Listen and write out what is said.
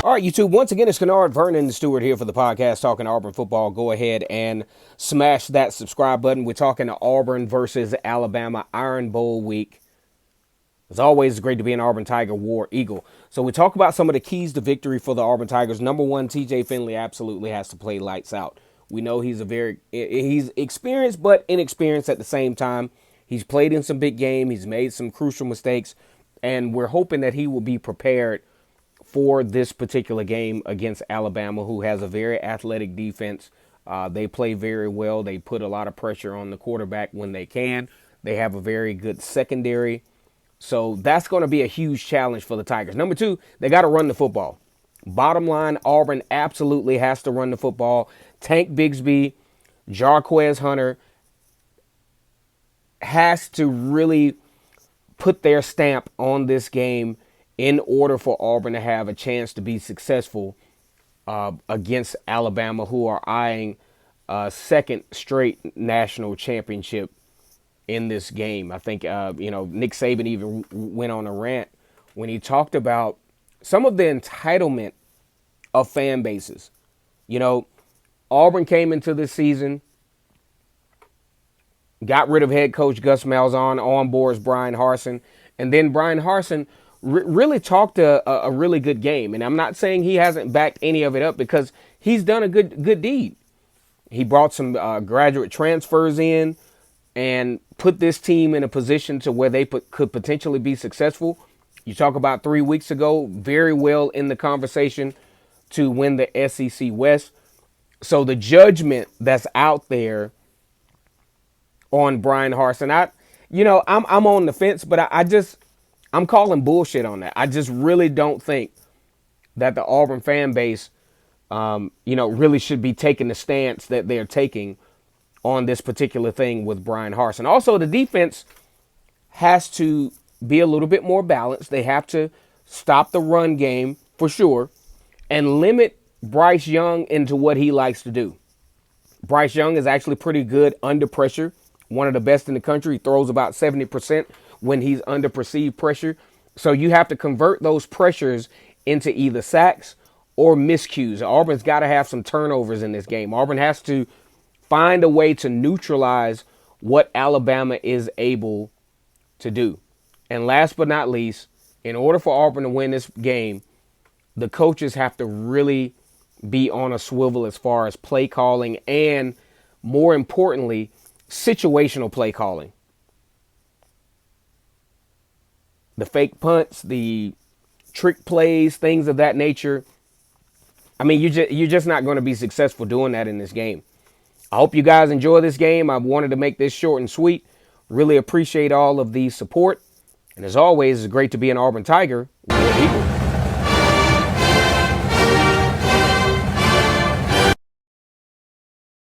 All right, YouTube. Once again, it's Kennard Vernon Stewart here for the podcast talking Auburn football. Go ahead and smash that subscribe button. We're talking Auburn versus Alabama Iron Bowl week. As always, it's great to be an Auburn Tiger War Eagle. So we talk about some of the keys to victory for the Auburn Tigers. Number one, TJ Finley absolutely has to play lights out. We know he's experienced but inexperienced at the same time. He's played in some big games. He's made some crucial mistakes, and we're hoping that he will be prepared for this particular game against Alabama, who has a very athletic defense. They play very well. They put a lot of pressure on the quarterback when they can. They have a very good secondary. So that's going to be a huge challenge for the Tigers. Number two, they got to run the football. Bottom line, Auburn absolutely has to run the football. Tank Bigsby, Jarquez Hunter has to really put their stamp on this game in order for Auburn to have a chance to be successful against Alabama, who are eyeing a second straight national championship in this game. I think, Nick Saban even went on a rant when he talked about some of the entitlement of fan bases. You know, Auburn came into this season, got rid of head coach Gus Malzahn, on board Brian Harsin, and then Brian Harsin really talked a really good game. And I'm not saying he hasn't backed any of it up, because he's done a good deed. He brought some graduate transfers in and put this team in a position to where they could potentially be successful. You talk about 3 weeks ago, very well in the conversation to win the SEC West. So the judgment that's out there on Brian Harsin, I'm on the fence, but I'm calling bullshit on that. I just really don't think that the Auburn fan base, really should be taking the stance that they're taking on this particular thing with Brian Harsin. Also, the defense has to be a little bit more balanced. They have to stop the run game for sure and limit Bryce Young into what he likes to do. Bryce Young is actually pretty good under pressure, one of the best in the country. He throws about 70% when he's under perceived pressure. So you have to convert those pressures into either sacks or miscues. Auburn's got to have some turnovers in this game. Auburn has to find a way to neutralize what Alabama is able to do. And last but not least, in order for Auburn to win this game, the coaches have to really be on a swivel as far as play calling and, more importantly, situational play calling. The fake punts, the trick plays, things of that nature. I mean, you're just not going to be successful doing that in this game. I hope you guys enjoy this game. I wanted to make this short and sweet. Really appreciate all of the support. And as always, it's great to be an Auburn Tiger. War Eagle.